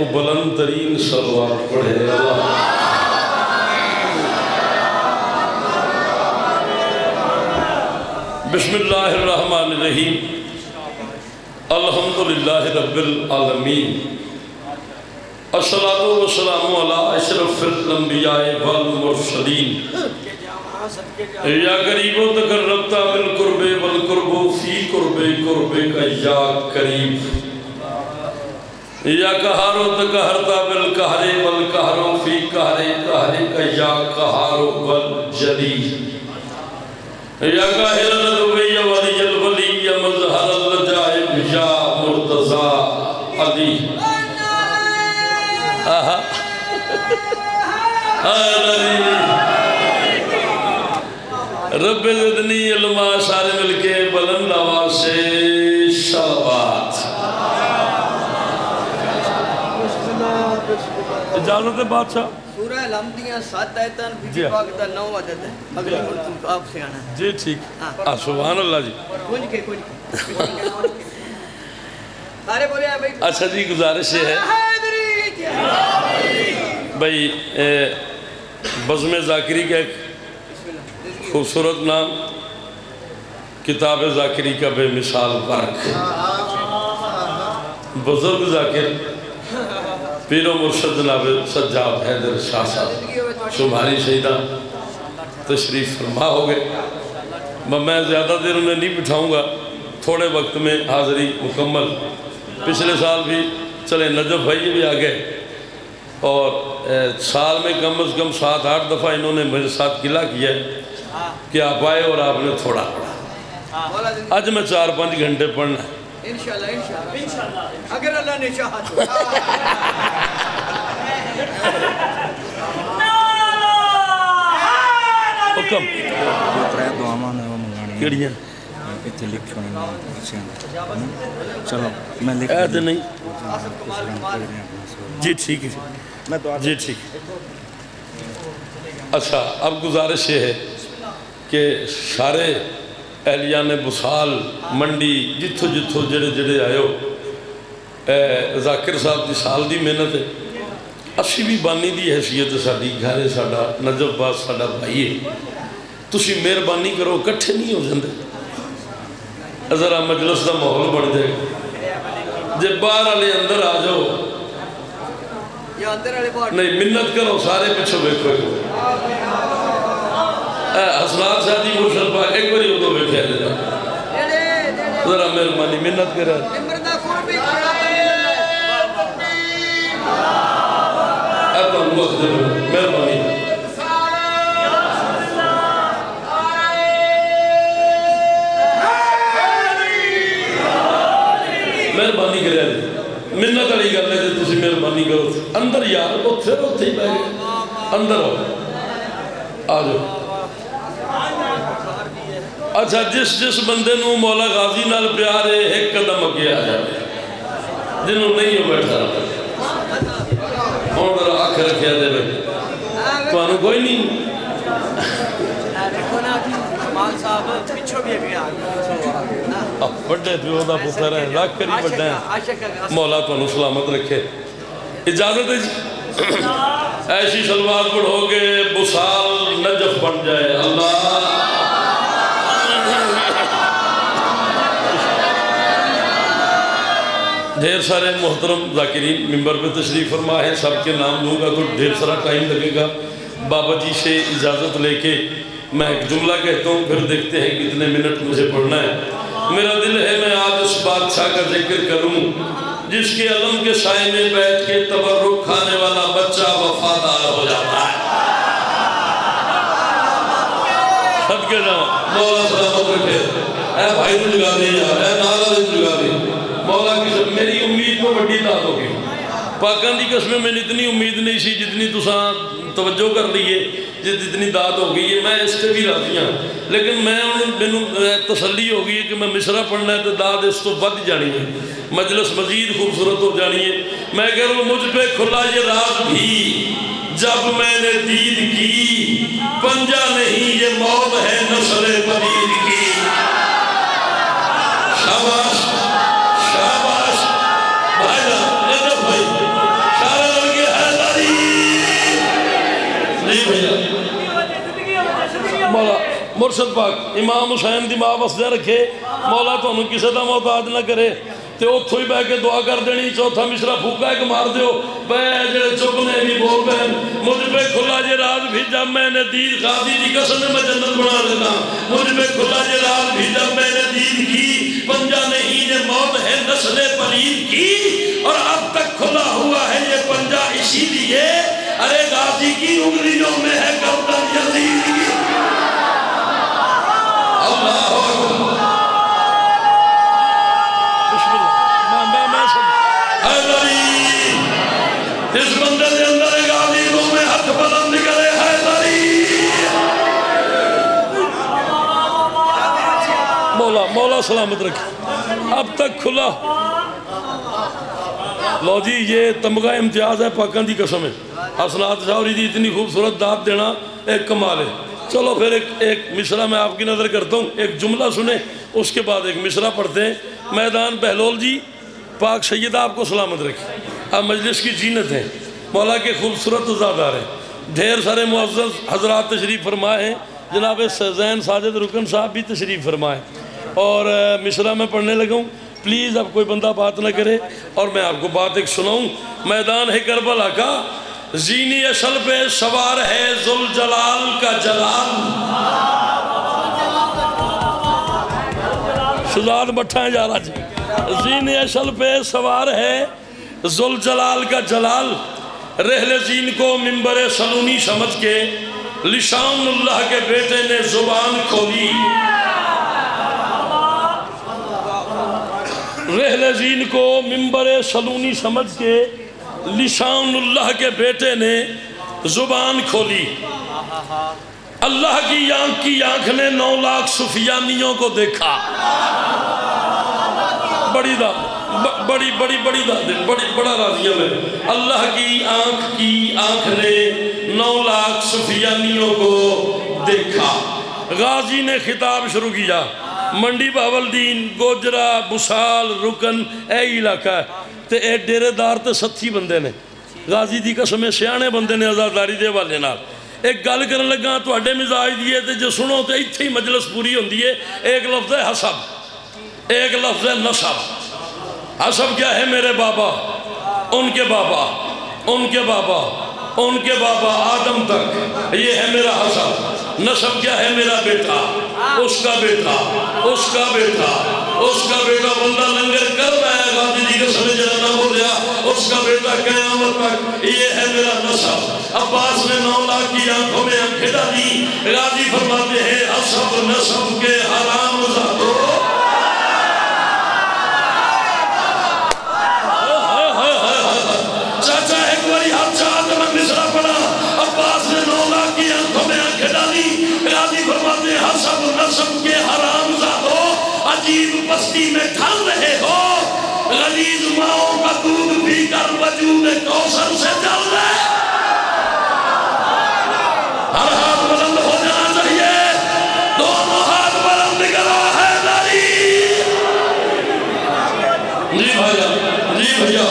وہ بلند ترین صلوات پڑھے اللہ بسم اللہ الرحمن الرحیم الحمدللہ رب العالمین الصلاة والسلام علی اشرف الانبیاء والمرسلین یا قریب و تقربتا بالقرب والقرب فی قرب قرب کا یا قریب یا قہار و تقہرتا بالقہر والقہر فی قہر قہر کا یا قہار والجلی یا قاہر الدوی ولی الولی یا مظہر اللجائب یا مرتضی علی رب زدنی علماء سارے مل کے بلند آواز سے صلوات اجازت ہے بادشاہ سورہ الحمدیاں 7 آیتاں بی پاک دا 9 عدد ہے اگلی مرتب آپ سے آنا ہے جی ٹھیک سبحان اللہ جی کچھ کے سارے بولے ہیں بھائی اچھا جی گزارش یہ ہے بھائی بزم ذاکری کا ایک خوبصورت نام کتاب ذاکری کا بے مثال ورک بزرگ ذاکر پیر و مرشد جناب سجاد حیدر شاہ صاحب شماری شہیدہ تشریف فرما ہو گئے میں زیادہ دیر انہیں نہیں بٹھاؤں گا تھوڑے وقت میں حاضری مکمل پچھلے سال بھی چلے نجف بھائی بھی آگئے اور سال میں کم از کم 7-8 دفعہ انہوں نے میرے ساتھ قلعہ کیا ہے کہ آپ آئے اور آپ نے تھوڑا پڑھا آج میں 4-5 گھنٹے پڑھنا ہے انشاءاللہ اگر اللہ نے چاہا تو حکم کیڑیاں چلو میں لکھ ایسے نہیں جی ٹھیک ہے جی ٹھیک اچھا اب گزارش یہ ہے کہ سارے اہلیان بسال منڈی جتھو جتھو جڑے جڑے آئے ہو ذاکر صاحب دی سال دی محنت ہے اسی بھی بانی دی حیثیت ساڑی گھرے ساڑا نجف باز ساڑا بھائی ہے تسی مہربانی کرو کٹھے نہیں ہو جاندے ذرا مجلس دا ماحول بڑھ جائے گا جب باہر والے اندر آ جاؤ نہیں منت کرو سارے پچھو بیٹھو حسنات شاہدی مرشد پاک ایک باری ادھو بیٹھے لے جا ذرا مہربانی منت کرے ایتا وقت دے مہربانی مہربانی کرے منت علی کر لے جے تسی مہربانی کرو اندر یار وہ پھر ہوتے ہی بیٹھے اندر ہو آجو اچھا جس بندے نو مولا غازی نال پیار ہے ایک قدم اگے آ جائے جنہوں نہیں ہو بیٹھا اور ذرا آنکھ رکھیا دے بھائی تو آنو کوئی نہیں اب بڑھے پیو دا پتر ہے لاکھ کری بڑھے ہیں مولا تو انہوں سلامت رکھے اجازت ہے جی ایسی سلوات پڑھو گے بسال نجف بن جائے اللہ ڈھیر سارے محترم ذاکرین ممبر پہ تشریف فرما ہے سب کے نام لوں گا تو ڈھیر سارا ٹائم لگے گا بابا جی سے اجازت لے کے میں ایک جملہ کہتا ہوں پھر دیکھتے ہیں کتنے منٹ مجھے پڑھنا ہے میرا دل ہے میں آج اس بادشاہ کا ذکر کروں جس کے علم کے سائے میں بیٹھ کے تبرک کھانے والا بچہ وفادار ہو جاتا ہے صدقے جاؤں مولا سلامت رکھے اے بھائی تو جگا دے یار اے نالا دے جگا دے مولا کی سب میری امید تو بڑی داد ہوگی پاکان دی قسمیں میں اتنی امید نہیں سی جتنی تساں توجہ کر لیے جتنی داد ہوگی میں اس سے بھی راضی ہوں لیکن میں تسلی ہوگی کہ میں مصرع پڑھنا ہے تو داد اس تو بد جانی ہے مجلس مزید خوبصورت ہو جانی ہے میں کہہ رہا ہوں مجھ پہ کھلا یہ راز بھی جب میں نے دید کی پنجہ نہیں یہ موت ہے نسل پدید کی شاباش شاباش بھائی مرشد پاک امام حسین دی ماں وسدے رکھے مولا تو انہوں کسے دا محتاج نہ کرے تے اتھو ہی بہ کے دعا کر دینی چوتھا مصرع پھوکا ایک مار دیو بے جڑے چپ نے بھی بول بہن مجھ پہ کھلا جے راز بھی جب میں نے دید غازی دی قسم میں جنت بنا دیتا مجھ پہ کھلا جے راز بھی جب میں نے دید کی پنجہ نہیں یہ موت ہے نسل پلید کی اور اب تک کھلا ہوا ہے یہ پنجہ اسی لیے ارے غازی کی انگلیوں میں ہے گردن یزید کی اللہ اکبر حیدری اس بندے دے اندر غازی کو میں ہاتھ بلند کرے حیدری مولا سلامت رکھے اب تک کھلا لو جی یہ تمغہ امتیاز ہے پاکان دی قسم ہے حسنات شاوری دی اتنی خوبصورت داد دینا ایک کمال ہے چلو پھر ایک مصرع میں آپ کی نظر کرتا ہوں ایک جملہ سنیں اس کے بعد ایک مصرع پڑھتے ہیں میدان بہلول جی پاک سیدہ آپ کو سلامت رکھے آپ مجلس کی زینت ہیں مولا کے خوبصورت عزادار ہیں ڈھیر سارے معزز حضرات تشریف فرمائے ہیں جناب زین ساجد رکن صاحب بھی تشریف فرمائے اور مصرع میں پڑھنے لگا ہوں پلیز اب کوئی بندہ بات نہ کرے اور میں آپ کو بات ایک سناؤں میدان ہے کربلا کا زینی اشل پہ سوار ہے ذوالجلال کا جلال شہزاد بٹھائیں جا رہا جی زینی اشل پہ سوار ہے ذوالجلال کا جلال رحل زین کو منبر سلونی سمجھ کے لشان اللہ کے بیٹے نے زبان کھولی رحل زین کو منبر سلونی سمجھ کے لشان اللہ کے بیٹے نے زبان کھولی اللہ کی آنکھ نے 9 لاکھ سفیانیوں کو دیکھا بڑی بڑا راضیہ میں اللہ کی آنکھ نے 9 لاکھ سفیانیوں کو دیکھا غازی نے خطاب شروع کیا منڈی بہاولدین گوجرہ بسال رکن اے علاقہ ہے تے اے ڈیرے دار تے ستھی بندے نے غازی دی قسم سیانے بندے نے آزاداری دے والے نال ایک گل کرن لگا تو اڈے مزاج دیئے تے جو سنو تے اتھے ہی مجلس پوری ہوندی ہے ایک لفظ ہے حسب ایک لفظ ہے نسب حسب کیا ہے میرے بابا ان کے بابا ان کے بابا ان کے بابا آدم تک یہ ہے میرا حسب نسب کیا ہے میرا بیٹا اس کا بیٹا اس کا بیٹا اس کا بیٹا بندہ لنگر کر رہا ہے غازی دی قسم جنہ نہ ہو گیا اس کا بیٹا قیامت تک یہ ہے میرا نسب عباس نے 9 لاکھ کی آنکھوں میں آنکھیں ڈالی غازی فرماتے ہیں حسب نسب کے حرام زادو چاچا ایک باری ہاتھ چاہتا میں مصرع پڑا عباس نے 9 لاکھ کی آنکھوں میں آنکھیں ڈالی غازی فرماتے ہیں حسب نسب کے حرام زادو عجیب بستی میں ڈھل رہے ہو غلیظ ماؤں کا دودھ پی کر وجود کوثر سے جل رہے ہر ہاتھ بلند ہو جانا چاہیے دونوں ہاتھ بلند کرو حیدری جی بھائیہ جی بھائیہ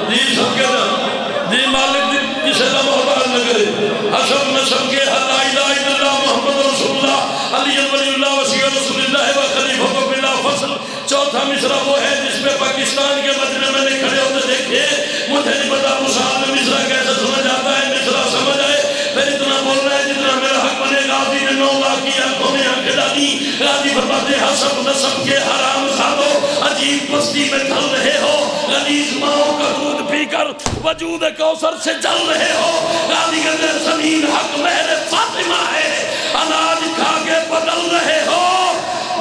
جی سب کے دن جی مالک جی کسے نہ محتاج نہ کرے حسب نسب کے لا الہ الا اللہ محمد رسول اللہ علی ولی اللہ وسیع رسول اللہ و خلیفہ بلا فصل چوتھا مصرع وہ ہے جس پہ پاکستان کے مجمع میں نے کھڑے ہوتے دیکھے مجھے نہیں پتا مسال میں مصرع کیسے سنا جاتا ہے مصرع سمجھ آئے پھر اتنا بول رہا ہے جتنا میرا حق بنے غازی نے 9 لاکھ کی آنکھوں میں آنکھیں ڈالی غازی فرماتے حسب نسب کے حرام زادو عجیب بستی میں ڈھل رہے ہو غلیظ ماؤں کا دودھ پی کر وجود کوثر سے جل رہے ہو غازی کہتے زمین حق مہر فاطمہ ہے اناج کھا کے بدل رہے ہو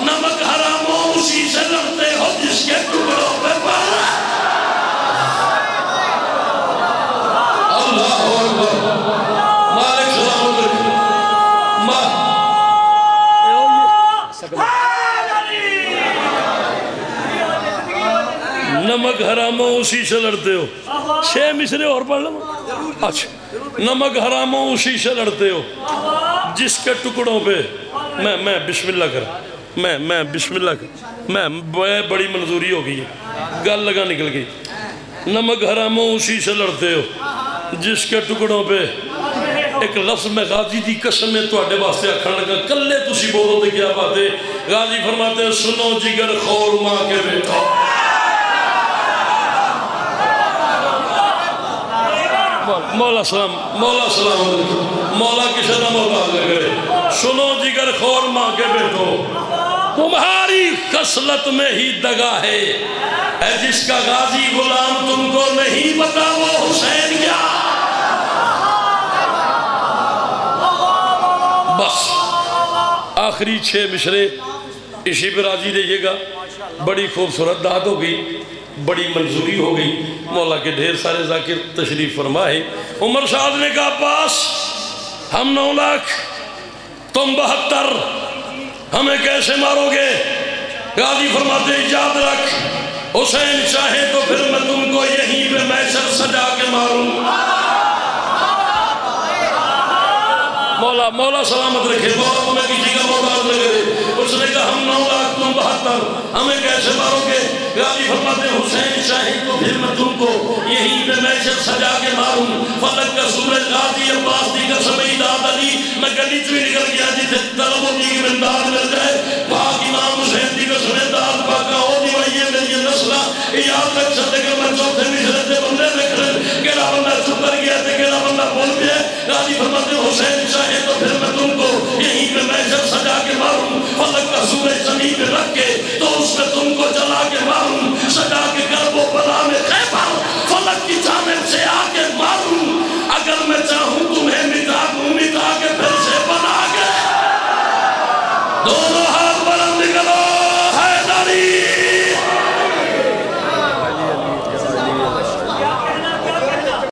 نمک حراموں اسی سے لڑتے ہو جس کے ٹکڑوں پہ پڑ اللہ اکبر مالک سلام علیکم نمک حراموں اسی سے لڑتے ہو 6 مصرے اور پڑھ لوں اچھا نمک حراموں اسی سے لڑتے ہو جس کے ٹکڑوں پہ میں بسم اللہ کر میں بسم اللہ کر میں بڑی منظوری ہو گئی ہے گل لگا نکل گئی نمک حراموں اسی سے لڑتے ہو جس کے ٹکڑوں پہ ایک لفظ میں غازی دی قسم میں تو اڈے واسطے آکھن لگا کلے تسی بولو تے کیا بات ہے غازی فرماتے ہیں سنو جگر خور ماں کے بیٹا مولا سلام مولا کسی نہ محتاج نہ کرے سنو جگر خور ماں کے بیٹو تمہاری خصلت میں ہی دگا ہے اے جس کا غازی غلام تم کو نہیں پتا وہ حسین کیا بس آخری 6 مشرے اسی پہ راضی رہیے گا بڑی خوبصورت داد ہو گئی بڑی منظوری ہو گئی مولا کے ڈھیر سارے ذاکر تشریف فرمائے عمر صاحب نے کہا عباس ہم 9 لاکھ تم 72 ہمیں کیسے مارو گے غازی فرماتے ہیں یاد رکھ حسین چاہے تو پھر میں تم کو یہیں پہ محشر سجا کے ماروں مولا سلامت رکھے مولا تمہیں کسی کا محتاج نہ کرے اس نے کہا ہم 9 لاکھ تم 72 ہمیں کیسے مارو گے غازی فرماتے ہیں حسین چاہے تو پھر میں تم کو یہیں پہ محشر سجا کے ماروں فلک کا سورج غازی عباس دی قسم امداد علی میں گلی بھی نکل گیا جسے طلب ہوتی کی امداد مل جائے پاک امام حسین دی قسم امداد پاکا ہو دی وائیے میری نسلہ یاد رکھ سکتے کہ میں چوتھے مشرے سے بندے بکھرن کیڑا بندہ چپ کر گیا تھے کیڑا بندہ بول گیا غازی فرماتے ہیں حسین چاہے تو پھر